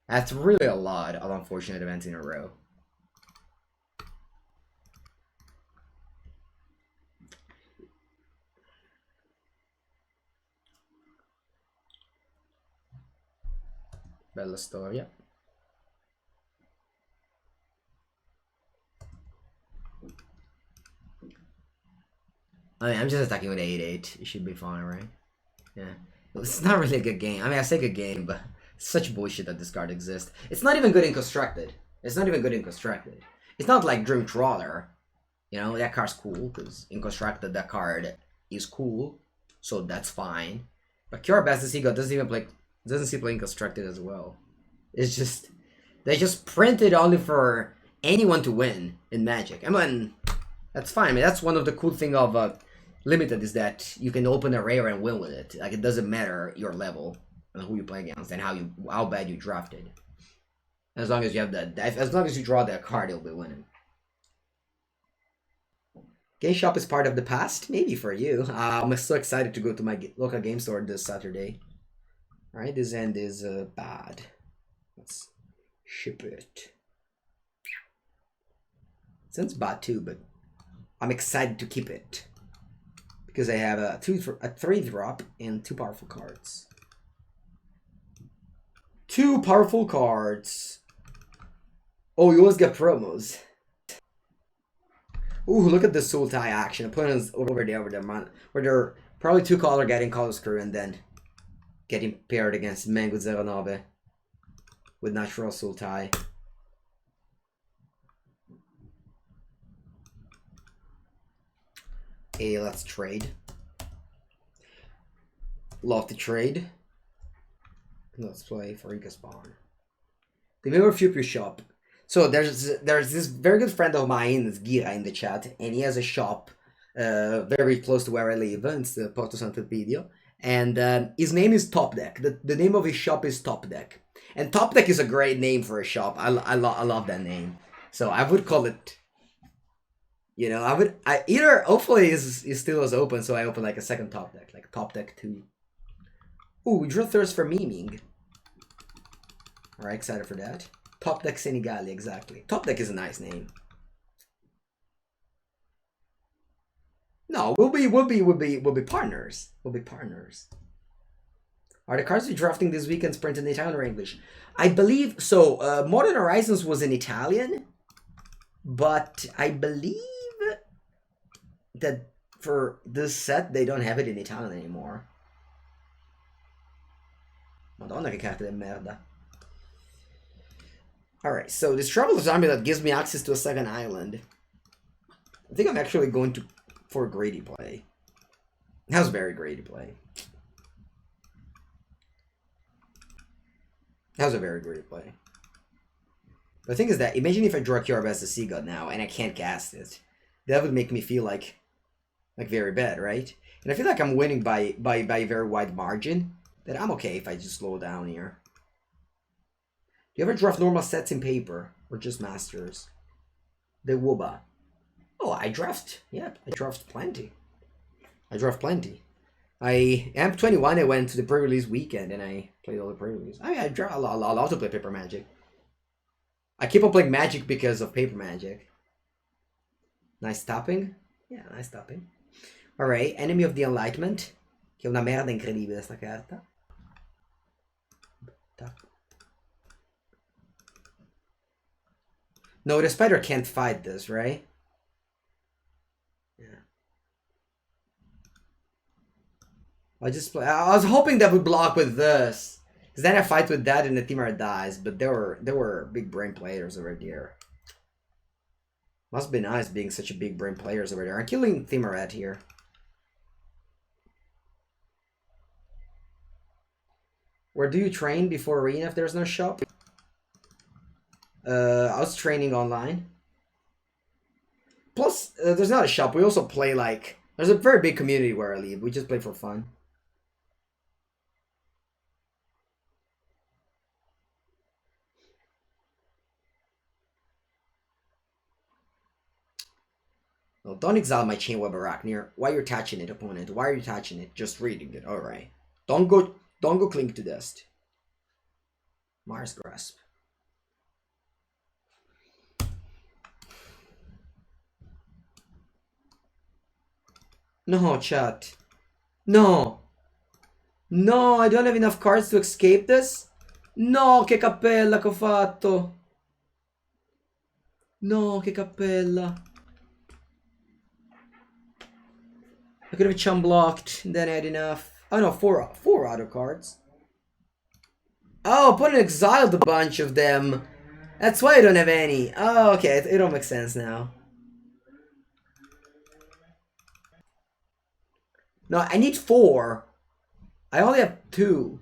That's really a lot of unfortunate events in a row. Bella storia. I mean, I'm just attacking with 8/8. It should be fine, right? Yeah. It's not really a good game. I mean, I say good game, but it's such bullshit that this card exists. It's not even good in Constructed. It's not even good in Constructed. It's not like Dream Trawler. You know, that card's cool, because in Constructed, that card is cool. So that's fine. But Cure Best Sea God doesn't see playing Constructed as well. It's just... They just printed only for anyone to win in Magic. I mean, that's fine. I mean, that's one of the cool thing of Limited is that you can open a rare and win with it. Like, it doesn't matter your level and who you play against and how bad you drafted. As long as you have that, as long as you draw that card, you'll be winning. Game Shop is part of the past, maybe for you. I'm so excited to go to my local game store this Saturday. Alright, this end is bad. Let's ship it. Sounds bad too, but I'm excited to keep it. Because I have a 3 drop and 2 powerful cards. 2 powerful cards. Oh, you always get promos. Ooh, look at the Sultai action. Opponents over there, man. Where they're probably 2-color getting color screw and then getting paired against Mengucci 09 with natural Sultai. Hey, let's trade. Love to trade. Let's play for Ika Spawn. The member of your shop. So there's this very good friend of mine, it's Gira, in the chat, and he has a shop very close to where I live. It's the Porto Santo video. And his name is Top Deck. The name of his shop is Top Deck. And Top Deck is a great name for a shop. I love that name. So I would call it, you know, either, hopefully is still is open, so I open like a second Top Deck, like Top Deck 2. Ooh, we drew Thirst for Memeing. Alright, excited for that. Top Deck Senigali, exactly. Top Deck is a nice name. No, we'll be partners. We'll be partners. Are the cards we're drafting this weekend printed in Italian or English? I believe so. Modern Horizons was in Italian, but I believe that for this set they don't have it in Italian anymore. Madonna che carta di merda. Alright, so this Traveler Zombie that gives me access to a second island. I think I'm actually going for greedy play. That was very greedy play. That was a very greedy play. The thing is that, imagine if I draw Kiorb as a Sea God now and I can't cast it. That would make me feel like very bad, right? And I feel like I'm winning by a very wide margin. That I'm okay if I just slow down here. Do you ever draft normal sets in paper? Or just masters? The Wooba. Oh, I draft plenty. I draft plenty. I am 21, I went to the pre-release weekend and I played all the pre-release. I draft a lot to play Paper Magic. I keep on playing Magic because of Paper Magic. Nice tapping. Yeah, nice tapping. Alright, Enemy of the Enlightenment. Che è una merda incredibile sta carta. No, the spider can't fight this, right? Yeah. I was hoping that would block with this. Because then I fight with that and the Timar dies, but there were big brain players over there. Must be nice being such a big brain players over there. I'm killing Thimaret here. Where do you train before Arena if there's no shop? I was training online. Plus, there's not a shop. We also play like... There's a very big community where I live. We just play for fun. Well, don't exile my Chain Web Arachnir. Why are you attaching it, opponent? Why are you attaching it? Just reading it. Alright. Don't go cling to dust. Mars Grasp. No, chat. No. No, I don't have enough cards to escape this. No, che cappella che ho fatto. No, che cappella. I could have chum blocked, then I had enough. Oh no, four auto cards. Oh, opponent exiled a bunch of them. That's why I don't have any. Oh, okay, it all makes sense now. No, I need 4. I only have 2.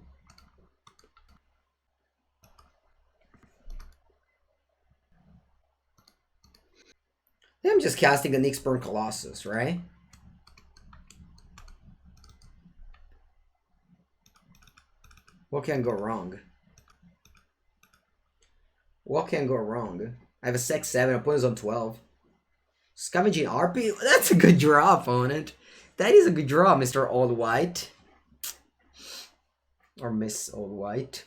I'm just casting a Nyxburn Colossus, right? What can go wrong? What can go wrong? I have a 6-7, opponent's on 12. Scavenging RP? That's a good draw, opponent. That is a good draw, Mr. Old White. Or Miss Old White.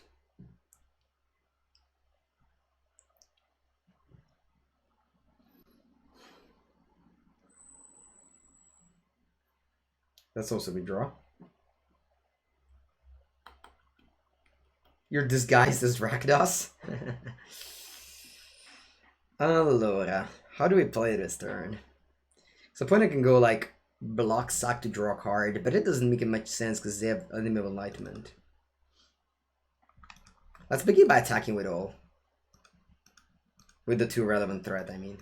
That's also a good draw. You're disguised as Rakdos? Allora, how do we play this turn? So opponent can go like block sack to draw a card, but it doesn't make much sense because they have Unlimited Enlightenment. Let's begin by attacking with all. With the 2 relevant threat, I mean.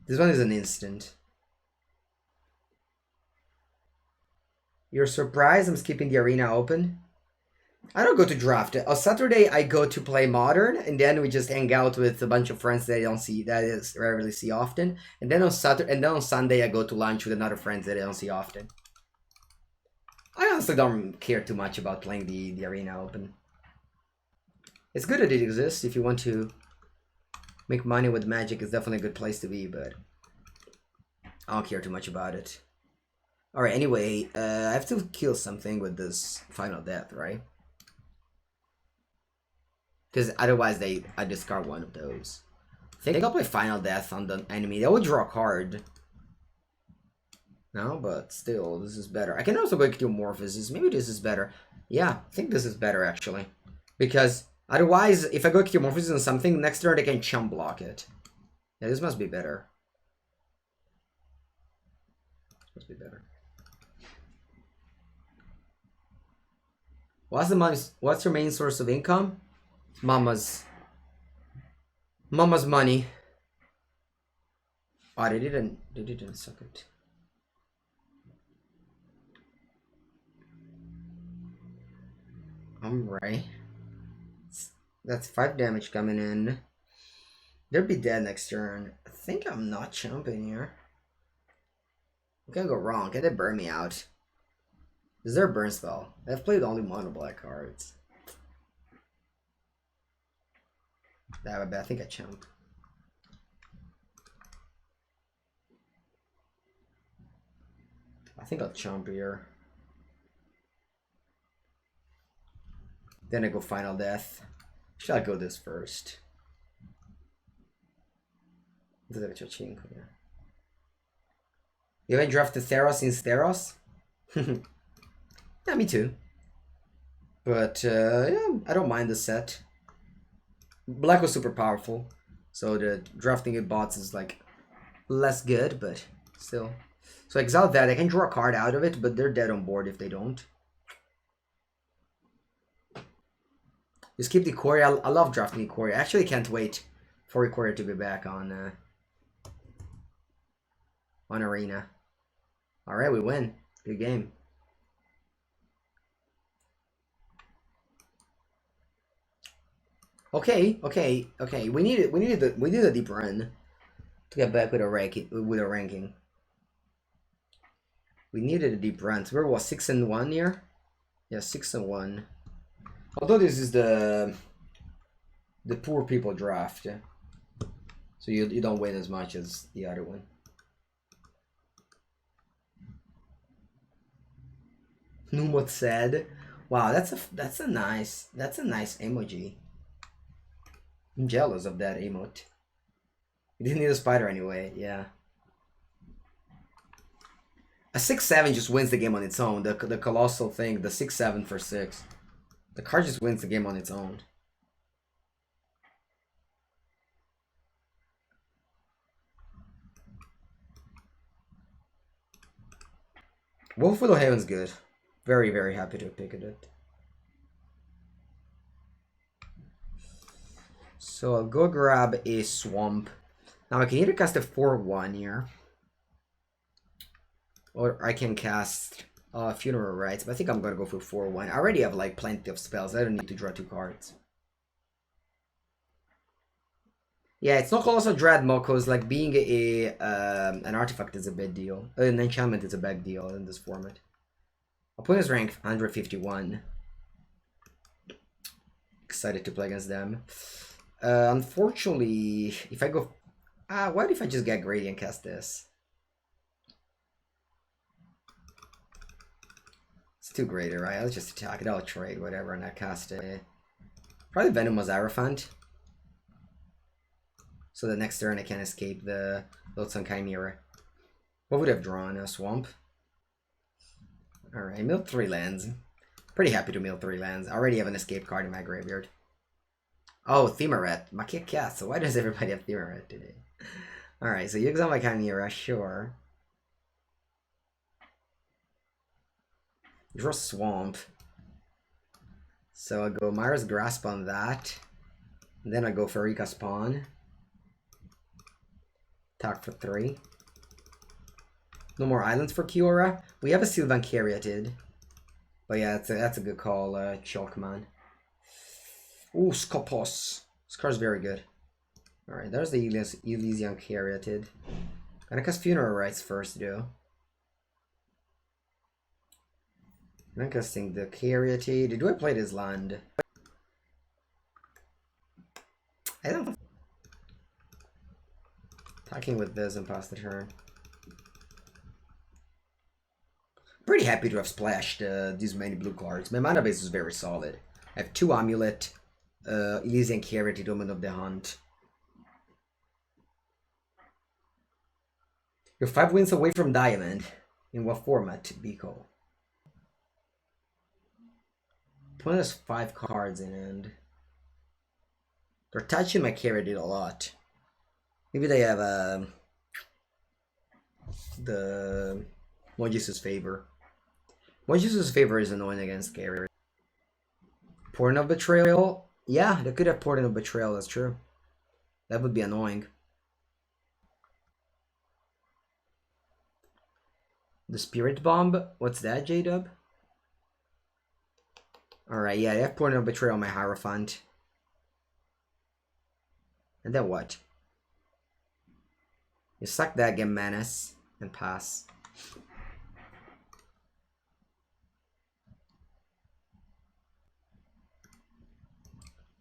This one is an instant. You're surprised I'm skipping the arena open? I don't go to draft. On Saturday, I go to play Modern, and then we just hang out with a bunch of friends that I don't see, that is rarely see often. And then on Sunday, I go to lunch with another friends that I don't see often. I honestly don't care too much about playing the arena open. It's good that it exists. If you want to make money with Magic, it's definitely a good place to be, but I don't care too much about it. Alright, anyway, I have to kill something with this Final Death, right? Because otherwise I discard one of those. I think I'll play Final Death on the enemy. They will draw a card. No, but still, this is better. I can also go kill Morphosis. Maybe this is better. Yeah, I think this is better, actually. Because otherwise, if I go kill Morphosis on something, next turn they can chump block it. Yeah, this must be better. Must be better. What's your main source of income? Mama's money. Oh, they didn't suck it. Alright. That's 5 damage coming in. They'll be dead next turn. I think I'm not jumping here. What can go wrong? Can they burn me out? Is there a burn spell? I've played only mono black cards. I think I chump. I think I'll chump here. Then I go Final Death. Should I go this first? You haven't drafted Theros since Theros? Yeah, me too. But yeah, I don't mind the set. Black was super powerful, so the drafting it bots is like less good, but still. So exile that, I can draw a card out of it, but they're dead on board if they don't. Just keep the Ikoria. I love drafting Ikoria. I actually can't wait for Ikoria to be back on Arena. Alright, we win. Good game. Okay. We needed a deep run to get back with a ranking. We needed a deep run. So we're what, 6-1 here? Yeah, 6-1. Although this is the poor people draft, yeah? So you don't win as much as the other one. Numot said, "Wow, that's a nice emoji. I'm jealous of that emote. You didn't need a spider anyway, yeah." A 6/7 just wins the game on its own. The colossal thing, the 6/7 for 6. The card just wins the game on its own. Wolf Widow Haven's good. Very, very happy to pick it. So I'll go grab a Swamp. Now I can either cast a 4/1 here, or I can cast Funeral Rites, but I think I'm gonna go for 4/1. I already have like plenty of spells. I don't need to draw 2 cards. Yeah, it's not Colossal Dread Mokos. Like being an artifact is a big deal. An enchantment is a big deal in this format. Opponent's rank 151. Excited to play against them. Unfortunately, if I go... what if I just get Gradient cast this? It's too great, right? I'll just attack it. I'll trade, whatever, and I cast it. Probably Venomous Hierophant. So the next turn I can escape the Loathsome Chimera. What would I have drawn? A Swamp? Alright, mill 3 lands. Pretty happy to mill 3 lands. I already have an escape card in my graveyard. Oh, Themeret. Makia Cast. So why does everybody have Themeret today? Alright, so you exile my Chimera, sure. Draw Swamp. So I go Myra's Grasp on that. And then I go Farika Spawn. Attack for 3. No more islands for Kiora. We have a Sylvan Caryatid. But yeah, that's a good call, Chalkman. Ooh, Skopos. This card's very good. Alright, there's the Elysian Caryatid. Gonna cast Funeral Rites first, though. I'm casting the Caryatid. Do I play this land? I don't know. Attacking with this and pass the turn. Pretty happy to have splashed these many blue cards. My mana base is very solid. I have 2 Amulet, Elysian Caryatid, Omen of the Hunt. You're 5 wins away from Diamond. In what format, Biko? Opponent has 5 cards in hand. They're touching my Caryatid a lot. Maybe they have the Moji's Favor. Moji's Favor is annoying against Caryatid. Portent of Betrayal? Yeah, they could have Portent of Betrayal, that's true. That would be annoying. The Spirit Bomb? What's that, J-Dub? Alright, yeah, I have Portent of Betrayal on my Hierophant. And then what? You suck that, get Menace, and pass.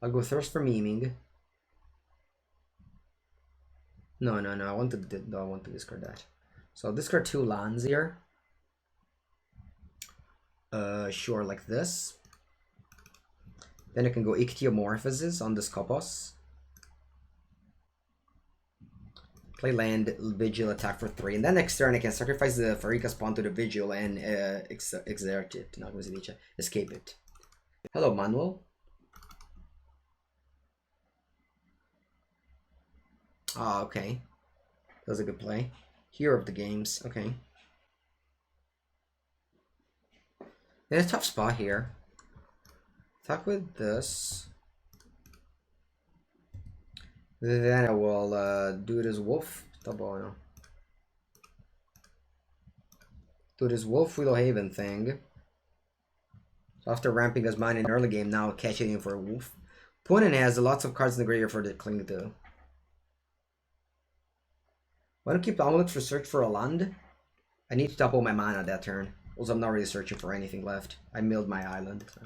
I'll go Thirst for Memeing. No, I want to discard that. So I'll discard 2 lands here. Sure, like this. Then I can go Ichthyomorphosis on the Skopos. Play land, Vigil, attack for 3. And then next turn I can sacrifice the Farika Spawn to the Vigil and exert it. Not escape it. Hello, Manuel. Oh, okay. That was a good play. Hero of the games. Okay. In a tough spot here. Attack with this. Then I will do this wolf. Do this Wolf Willowhaven thing. So after ramping his mine in early game, now catching him for a wolf. Opponent has lots of cards in the graveyard for the cling to. Why don't keep the Amulet for search for a land? I need to top all my mana that turn. Also, I'm not really searching for anything left. I milled my island. So.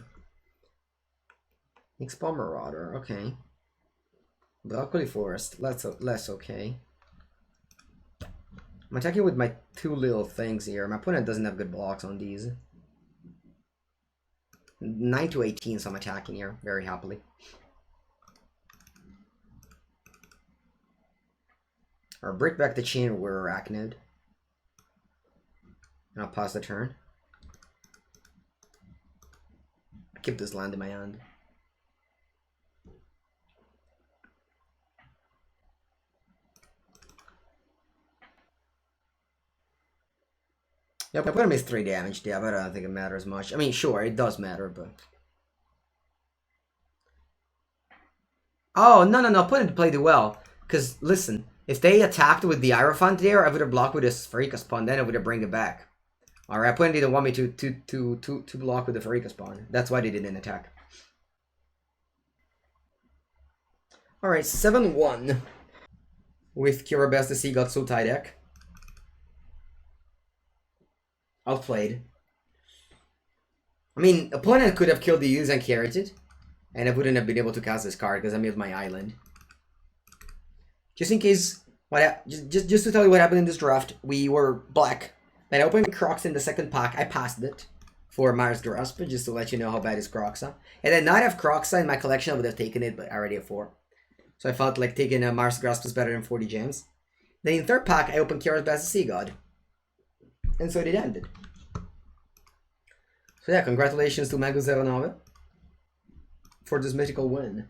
Expel Marauder, okay. Broccoli Forest, less okay. I'm attacking with my 2 little things here. My opponent doesn't have good blocks on these. 9 to 18, so I'm attacking here very happily. Or break back the chain with Arachnid. And I'll pass the turn. I keep this land in my hand. Yep, I put him as 3 damage, yeah, but I don't think it matters much. I mean, sure, it does matter, but... Oh, no, put it played it well. Because, listen, if they attacked with the Hierophant there, I would have blocked with this Farika Spawn, then I would have bring it back. Alright, Opponent didn't want me to block with the Farika Spawn. That's why they didn't attack. Alright, 7-1. With Kirabas the Sea got so tie deck. Outplayed. I mean, opponent could have killed the use and Caryatid, and I wouldn't have been able to cast this card because I milled my island. Just in case, just to tell you what happened in this draft, we were black. Then I opened Crocs in the second pack. I passed it for Mars Grasp, just to let you know how bad is Croxa. And then not have Croxa in my collection, I would have taken it, but I already have 4. So I felt like taking a Mars Grasp was better than 40 gems. Then in third pack, I opened Kiara's Best Sea God. And so it ended. So yeah, congratulations to Mengucci for this mythical win.